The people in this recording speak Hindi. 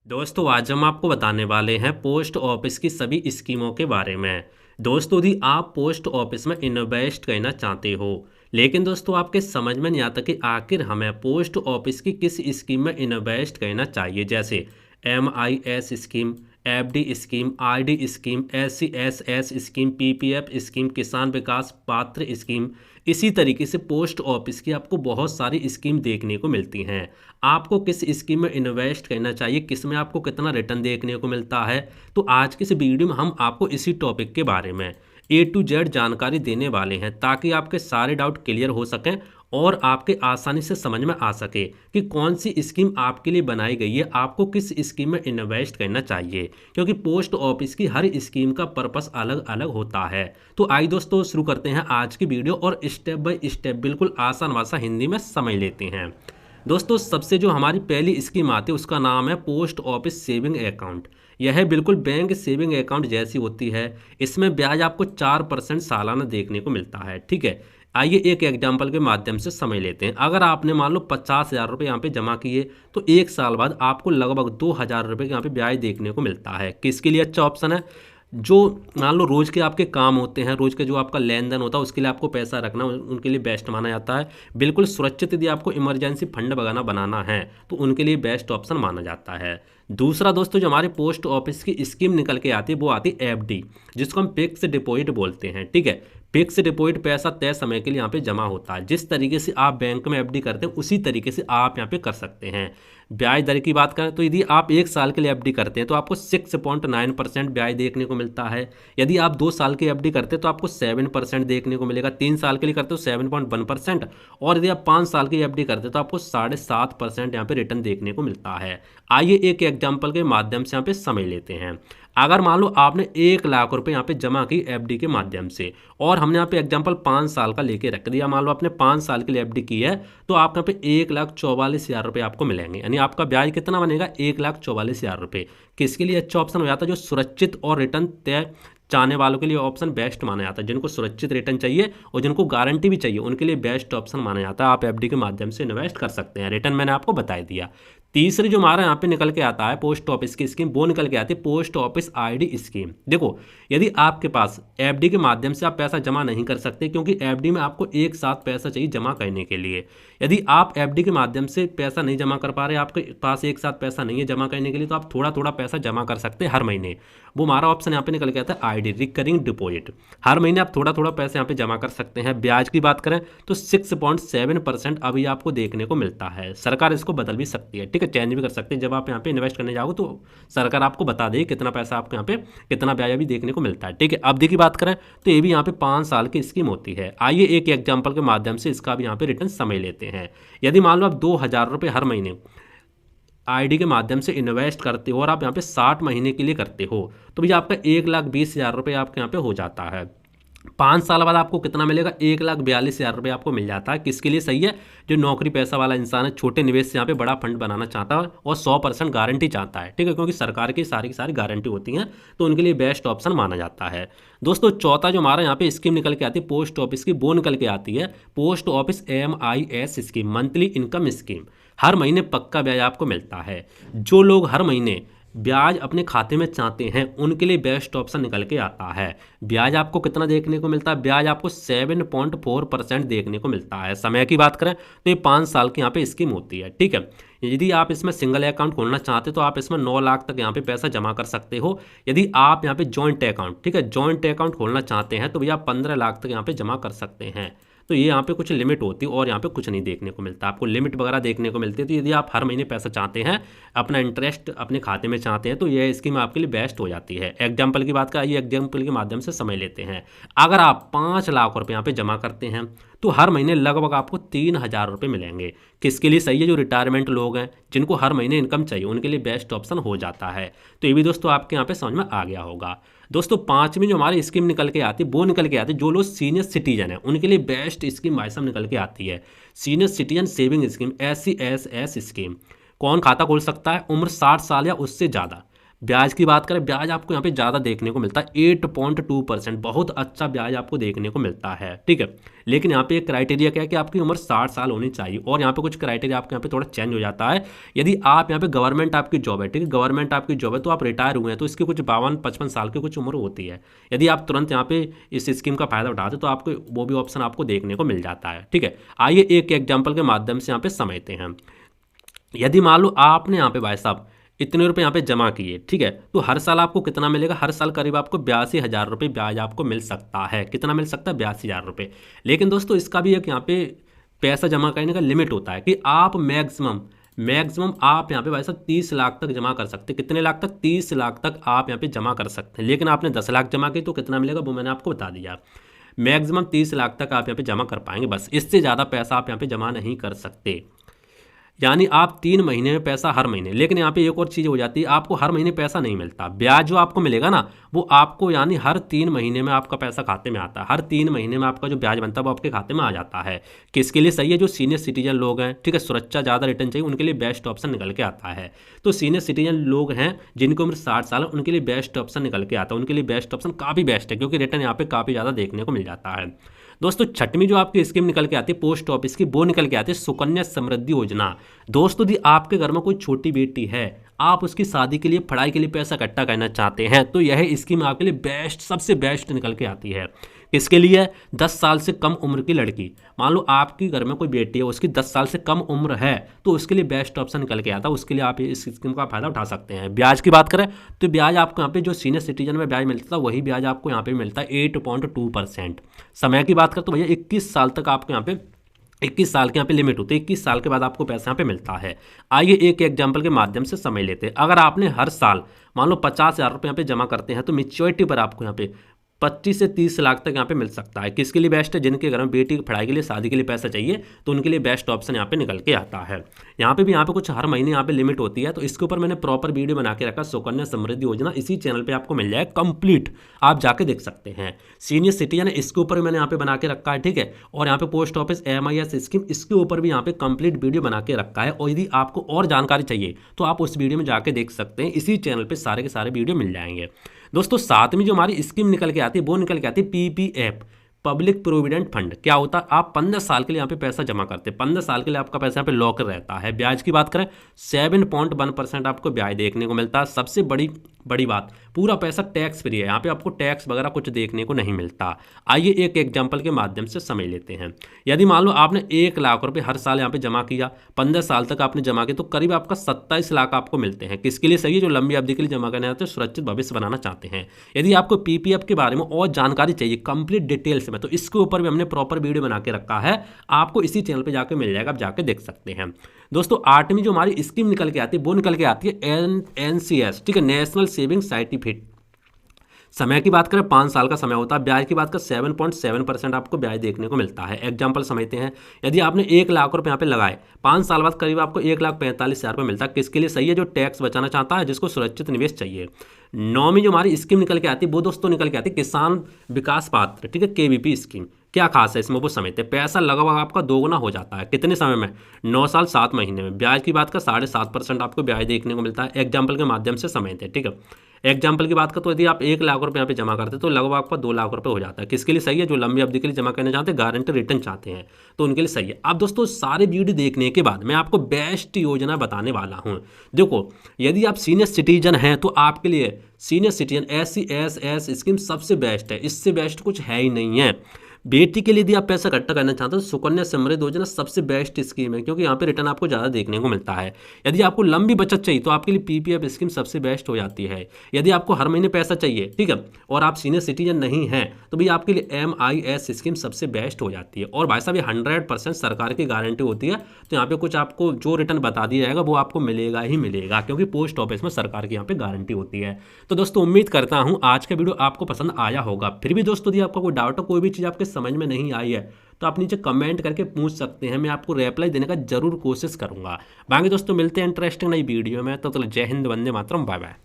दोस्तों आज हम आपको बताने वाले हैं पोस्ट ऑफिस की सभी स्कीमों के बारे में। दोस्तों यदि आप पोस्ट ऑफिस में इन्वेस्ट करना चाहते हो लेकिन दोस्तों आपके समझ में नहीं आता कि आखिर हमें पोस्ट ऑफिस की किस स्कीम में इन्वेस्ट करना चाहिए, जैसे MIS scheme, FD scheme, RD scheme, SCSS scheme, PPF scheme, किसान विकास पात्र स्कीम। इसी तरीके से पोस्ट ऑफिस की आपको बहुत सारी स्कीम देखने को मिलती हैं। आपको किस स्कीम में इन्वेस्ट करना चाहिए, किस में आपको कितना रिटर्न देखने को मिलता है, तो आज की इस वीडियो में हम आपको इसी टॉपिक के बारे में A to Z जानकारी देने वाले हैं ताकि आपके सारे डाउट क्लियर हो सकें और आपके आसानी से समझ में आ सके कि कौन सी स्कीम आपके लिए बनाई गई है, आपको किस स्कीम में इन्वेस्ट करना चाहिए, क्योंकि पोस्ट ऑफिस की हर स्कीम का पर्पस अलग अलग होता है। तो आइए दोस्तों शुरू करते हैं आज की वीडियो और स्टेप बाय स्टेप बिल्कुल आसान भाषा हिंदी में समझ लेते हैं। दोस्तों सबसे जो हमारी पहली स्कीम आती है उसका नाम है पोस्ट ऑफिस सेविंग अकाउंट। यह बिल्कुल बैंक सेविंग अकाउंट जैसी होती है। इसमें ब्याज आपको 4% सालाना देखने को मिलता है। ठीक है, आइए एक एग्जाम्पल के माध्यम से समझ लेते हैं। अगर आपने मान लो 50,000 रुपये यहाँ पे जमा किए तो एक साल बाद आपको लगभग 2,000 रुपये यहाँ पे ब्याज देखने को मिलता है। किसके लिए अच्छा ऑप्शन है? जो मान लो रोज़ के आपके काम होते हैं, रोज़ के जो आपका लेन देन होता है उसके लिए आपको पैसा रखना उनके लिए बेस्ट माना जाता है। बिल्कुल सुरक्षित यदि आपको इमरजेंसी फंड वगैरह बनाना है तो उनके लिए बेस्ट ऑप्शन माना जाता है। दूसरा दोस्तों जो हमारे पोस्ट ऑफिस की स्कीम निकल के आती है वो आती है FD, जिसको हम फिक्स डिपॉजिट बोलते हैं। ठीक है, फिक्स डिपॉजिट पैसा तय समय के लिए यहाँ पे जमा होता है। जिस तरीके से आप बैंक में FD करते हैं उसी तरीके से आप यहाँ पे कर सकते हैं। ब्याज दर की बात करें तो यदि आप एक साल के लिए FD करते हैं तो आपको 6.9% ब्याज देखने को मिलता है। यदि आप 2 साल की FD करते हैं तो आपको 7% देखने को मिलेगा। 3 साल के लिए करते हो 7.1%, और यदि आप 5 साल की FD करते हैं तो आपको 7.5% यहाँ पे रिटर्न देखने को मिलता है। आइए एक एग्जाम्पल के माध्यम से यहाँ पे समझ लेते हैं। अगर मान लो आपने 1,00,000 रुपये यहाँ पे जमा की FD के माध्यम से, और हमने यहाँ पे एग्जाम्पल 5 साल का लेके रख दिया, मान लो आपने 5 साल के लिए FD की है तो आपको यहाँ पे 1,44,000 रुपये आपको मिलेंगे। यानी आपका ब्याज कितना बनेगा? 1,44,000 रुपये। किसके लिए अच्छा ऑप्शन हो जाता है? जो सुरक्षित और रिटर्न तय चाहने वालों के लिए ऑप्शन बेस्ट माना जाता है। जिनको सुरक्षित रिटर्न चाहिए और जिनको गारंटी भी चाहिए उनके लिए बेस्ट ऑप्शन माना जाता है। आप FD के माध्यम से इन्वेस्ट कर सकते हैं। रिटर्न मैंने आपको बता दिया। तीसरी जो हमारा यहाँ पे निकल के आता है पोस्ट ऑफिस की स्कीम, वो निकल के आती है पोस्ट ऑफिस ID स्कीम। देखो यदि आपके पास FD के माध्यम से आप पैसा जमा नहीं कर सकते, क्योंकि FD में आपको एक साथ पैसा चाहिए जमा करने के लिए। यदि आप FD के माध्यम से पैसा नहीं जमा कर पा रहे, आपके पास एक साथ पैसा नहीं है जमा करने के लिए, तो आप थोड़ा थोड़ा पैसा जमा कर सकते हैं हर महीने। वो हमारा ऑप्शन यहाँ पे निकल के आता है ID रिकरिंग डिपॉजिट। हर महीने आप थोड़ा थोड़ा पैसा यहाँ पे जमा कर सकते हैं। ब्याज की बात करें तो 6.7% अभी आपको देखने को मिलता है। सरकार इसको बदल भी सकती है, ठीक है, चेंज भी कर सकते हैं। जब आप यहाँ पे इन्वेस्ट करने जाओगे तो सरकार आपको बता देगी कितना पैसा आपको यहाँ पे कितना ब्याज अभी देखने को मिलता है। ठीक है, अवधि की बात करें तो ये भी यहाँ पे 5 साल की स्कीम होती है। आइए एक एग्जाम्पल के माध्यम से इसका भी यहाँ पे रिटर्न समझ लेते हैं। यदि मान लो आप 2,000 रुपये हर महीने ID के माध्यम से इन्वेस्ट करते हो और आप यहाँ पे 60 महीने के लिए करते हो तो भैया आपका 1,20,000 रुपये आपके यहाँ पे हो जाता है। 5 साल बाद आपको कितना मिलेगा? 1,42,000 रुपये आपको मिल जाता है। किसके लिए सही है? जो नौकरी पैसा वाला इंसान है, छोटे निवेश से यहाँ पे बड़ा फंड बनाना चाहता है और 100% गारंटी चाहता है। ठीक है, क्योंकि सरकार की सारी गारंटी होती हैं तो उनके लिए बेस्ट ऑप्शन माना जाता है। दोस्तों चौथा जो हमारा यहाँ पे स्कीम निकल के आती है पोस्ट ऑफिस की, वो निकल के आती है post office MIS scheme, monthly income scheme. हर महीने पक्का ब्याज आपको मिलता है। जो लोग हर महीने ब्याज अपने खाते में चाहते हैं उनके लिए बेस्ट ऑप्शन निकल के आता है। ब्याज आपको कितना देखने को मिलता है? ब्याज आपको 7.4% देखने को मिलता है। समय की बात करें तो ये 5 साल की यहाँ पे स्कीम होती है। ठीक है, यदि आप इसमें सिंगल अकाउंट खोलना चाहते हो तो आप इसमें 9 लाख तक यहाँ पे पैसा जमा कर सकते हो। यदि आप यहाँ पे जॉइंट अकाउंट, ठीक है, जॉइंट अकाउंट खोलना चाहते हैं तो भैया आप 15 लाख तक यहाँ पे जमा कर सकते हैं। तो ये यहाँ पे कुछ लिमिट होती है और यहाँ पे कुछ नहीं देखने को मिलता, आपको लिमिट वगैरह देखने को मिलती है। तो यदि आप हर महीने पैसा चाहते हैं, अपना इंटरेस्ट अपने खाते में चाहते हैं, तो यह स्कीम आपके लिए बेस्ट हो जाती है। एग्जाम्पल की बात करें, ये एग्जाम्पल के माध्यम से समझ लेते हैं। अगर आप 5 लाख रुपये यहाँ पे जमा करते हैं तो हर महीने लगभग आपको 3,000 रुपये मिलेंगे। किसके लिए सही है? जो रिटायरमेंट लोग हैं जिनको हर महीने इनकम चाहिए उनके लिए बेस्ट ऑप्शन हो जाता है। तो ये भी दोस्तों आपके यहाँ पे समझ में आ गया होगा। दोस्तों 5वीं जो हमारी स्कीम निकल के आती है वो निकल के आती है जो लोग सीनियर सिटीजन है उनके लिए बेस्ट स्कीम भाई साहब निकल के आती है, senior citizen saving scheme, SCSS scheme. कौन खाता खोल सकता है? उम्र 60 साल या उससे ज़्यादा, ब्याज की बात करें, ब्याज आपको यहाँ पे ज़्यादा देखने को मिलता है 8.2%, बहुत अच्छा ब्याज आपको देखने को मिलता है, ठीक है। लेकिन यहाँ पे एक क्राइटेरिया क्या है कि आपकी उम्र 60 साल होनी चाहिए, और यहाँ पे कुछ क्राइटेरिया आपके यहाँ पे थोड़ा चेंज हो जाता है। यदि आप यहाँ पे गवर्नमेंट आपकी जॉब है, ठीक है, गवर्नमेंट आपकी जॉब है, तो आप रिटायर हुए हैं तो इसकी कुछ 52-55 साल की कुछ उम्र होती है। यदि आप तुरंत यहाँ पे इस स्कीम का फायदा उठाते तो आपको वो भी ऑप्शन आपको देखने को मिल जाता है, ठीक है। आइए एक एग्जाम्पल के माध्यम से यहाँ पे समझते हैं। यदि मान लो आपने यहाँ पे भाई साहब इतने रुपए यहाँ पे जमा किए, ठीक है, तो हर साल आपको कितना मिलेगा? हर साल करीब आपको 82,000 रुपये ब्याज आपको मिल सकता है। कितना मिल सकता है? 82,000 रुपये। लेकिन दोस्तों इसका भी एक यहाँ पे पैसा जमा करने का लिमिट होता है कि आप मैक्सिमम आप यहाँ पे भाई साहब 30 लाख तक जमा कर सकते हैं। कितने लाख तक? 30 लाख तक आप यहाँ पे जमा कर सकते हैं। लेकिन आपने 10 लाख जमा की तो कितना मिलेगा वो मैंने आपको बता दिया। मैक्सिमम 30 लाख तक आप यहाँ पे जमा कर पाएंगे, बस इससे ज़्यादा पैसा आप यहाँ पे जमा नहीं कर सकते। यानी आप 3 महीने में पैसा हर महीने। लेकिन यहाँ पे एक और चीज़ हो जाती है, आपको हर महीने पैसा नहीं मिलता। ब्याज जो आपको मिलेगा ना वो आपको यानी हर 3 महीने में आपका पैसा खाते में आता है। हर 3 महीने में आपका जो ब्याज बनता है वो आपके खाते में आ जाता है। किसके लिए सही है? जो सीनियर सिटीजन लोग हैं, ठीक है, सुरक्षा ज़्यादा रिटर्न चाहिए, उनके लिए बेस्ट ऑप्शन निकल के आता है। तो सीनियर सिटीजन लोग हैं जिनकी उम्र 60 साल है उनके लिए बेस्ट ऑप्शन निकल के आता है। उनके लिए बेस्ट ऑप्शन काफ़ी बेस्ट है क्योंकि रिटर्न यहाँ पे काफ़ी ज़्यादा देखने को मिल जाता है। दोस्तों छठवीं जो आपकी स्कीम निकल के आती है पोस्ट ऑफिस की, वो निकल के आती है सुकन्या समृद्धि योजना। दोस्तों यदि आपके घर में कोई छोटी बेटी है, आप उसकी शादी के लिए, पढ़ाई के लिए पैसा इकट्ठा करना चाहते हैं, तो यह स्कीम आपके लिए बेस्ट, सबसे बेस्ट निकल के आती है। किसके लिए? 10 साल से कम उम्र की लड़की। मान लो आपकी घर में कोई बेटी है, उसकी 10 साल से कम उम्र है, तो उसके लिए बेस्ट ऑप्शन निकल के आता है। उसके लिए आप इस स्कीम का फायदा उठा सकते हैं। ब्याज की बात करें तो ब्याज आपको यहाँ पे जो सीनियर सिटीजन में ब्याज मिलता था वही ब्याज आपको यहाँ पे मिलता है 8.2%। समय की बात करें तो भैया 21 साल तक आपको यहाँ पे 21 साल के यहाँ पे लिमिट होती है। 21 साल के बाद आपको पैसा यहाँ पे मिलता है। आइए एक एग्जांपल के माध्यम से समझ लेते हैं। अगर आपने हर साल मान लो 50,000 रुपये यहाँ पे जमा करते हैं तो मैच्योरिटी पर आपको यहाँ पे 25 से 30 लाख तक यहाँ पे मिल सकता है। किसके लिए बेस्ट है? जिनके घर में बेटी की पढ़ाई के लिए, शादी के लिए पैसा चाहिए, तो उनके लिए बेस्ट ऑप्शन यहाँ पे निकल के आता है। यहाँ पे कुछ हर महीने यहाँ पे लिमिट होती है, तो इसके ऊपर मैंने प्रॉपर वीडियो बना के रखा, सुकन्या समृद्धि योजना, इसी चैनल पे आपको मिल जाएगा कंप्लीट, आप जाके देख सकते हैं। सीनियर सिटीजन इसके ऊपर मैंने यहाँ पे बना के रखा है, ठीक है। और यहाँ पे पोस्ट ऑफिस MIS स्कीम, इसके ऊपर भी यहाँ पे कंप्लीट वीडियो बना के रखा है। और यदि आपको और जानकारी चाहिए तो आप उस वीडियो में जाके देख सकते हैं। इसी चैनल पर सारे के सारे वीडियो मिल जाएंगे। दोस्तों साथ में जो हमारी स्कीम निकल के आती है वो निकल के आती है PPF, पब्लिक प्रोविडेंट फंड। क्या होता है? आप 15 साल के लिए यहाँ पे पैसा जमा करते हैं, 15 साल के लिए आपका पैसा यहाँ पे लॉक रहता है। ब्याज की बात करें 7.1% आपको ब्याज देखने को मिलता है। सबसे बड़ी बात, पूरा पैसा टैक्स फ्री है, यहाँ पे आपको टैक्स वगैरह कुछ देखने को नहीं मिलता। आइए एक एग्जांपल के माध्यम से समझ लेते हैं। यदि मान लो आपने 1 लाख रुपए हर साल यहाँ पे जमा किया, 15 साल तक आपने जमा किया, तो करीब आपका 27 लाख आपको मिलते हैं। किसके लिए सही है? जो लंबी अवधि के लिए जमा करना चाहते हैं, सुरक्षित भविष्य बनाना चाहते हैं। यदि आपको PPF के बारे में और जानकारी चाहिए कंप्लीट डिटेल्स में, तो इसके ऊपर भी हमने प्रॉपर वीडियो बना के रखा है, आपको इसी चैनल पर जाकर मिल जाएगा, आप जाके देख सकते हैं। दोस्तों 8वीं जो हमारी स्कीम निकल के आती है वो निकल के आती है NCS, ठीक है, नेशनल सेविंग सर्टिफिकेट। समय की बात करें 5 साल का समय होता है। ब्याज की बात करें 7.7% आपको ब्याज देखने को मिलता है। एग्जाम्पल समझते हैं। यदि आपने 1 लाख रुपये यहाँ पे लगाए, 5 साल बाद करीब आपको 1,45,000 रुपये मिलता है। किसके लिए सही है? जो टैक्स बचाना चाहता है, जिसको सुरक्षित निवेश चाहिए। 9वीं जो हमारी स्कीम निकल के आती है वो दोस्तों निकल के आती है किसान विकास पात्र, ठीक है, KVP स्कीम। क्या खास है इसमें वो समझते हैं। पैसा लगभग आपका 2 गुना हो जाता है। कितने समय में? 9 साल 7 महीने में। ब्याज की बात का 7.5% आपको ब्याज देखने को मिलता है। एग्जाम्पल के माध्यम से समझते हैं, ठीक है। एग्जाम्पल की बात करें तो यदि आप 1 लाख रुपये यहाँ पे जमा करते हैं तो लगभग आपका 2 लाख रुपये हो जाता है। किसके लिए सही है? जो लंबी अवधि के लिए जमा करना चाहते हैं, गारंटी रिटर्न चाहते हैं, तो उनके लिए सही है। अब दोस्तों सारे वीडियो देखने के बाद मैं आपको बेस्ट योजना बताने वाला हूँ। देखो यदि आप सीनियर सिटीजन हैं तो आपके लिए senior citizen SC SS scheme सबसे बेस्ट है। इससे बेस्ट कुछ है ही नहीं है। बेटी के लिए यदि आप पैसा इकट्ठा करना चाहते हो तो सुकन्या समृद्धि योजना सबसे बेस्ट स्कीम है, क्योंकि यहाँ पे रिटर्न आपको ज़्यादा देखने को मिलता है। यदि आपको लंबी बचत चाहिए तो आपके लिए PPF स्कीम सबसे बेस्ट हो जाती है। यदि आपको हर महीने पैसा चाहिए, ठीक है, और आप सीनियर सिटीजन नहीं हैं, तो भी आपके लिए MIS स्कीम सबसे बेस्ट हो जाती है। और भाई साहब ये 100% सरकार की गारंटी होती है, तो यहाँ पे कुछ आपको जो रिटर्न बता दिया जाएगा वो आपको मिलेगा ही मिलेगा, क्योंकि पोस्ट ऑफिस में सरकार की यहाँ पे गारंटी होती है। तो दोस्तों उम्मीद करता हूँ आज का वीडियो आपको पसंद आया होगा। फिर भी दोस्तों यदि आपका कोई डाउट हो, कोई भी चीज़ आपके समझ में नहीं आई है, तो आप नीचे कमेंट करके पूछ सकते हैं। मैं आपको रिप्लाई देने का जरूर कोशिश करूंगा। बाकी दोस्तों मिलते हैं इंटरेस्टिंग नई वीडियो में। तो जय हिंद, वंदे मातरम, बाय बाय।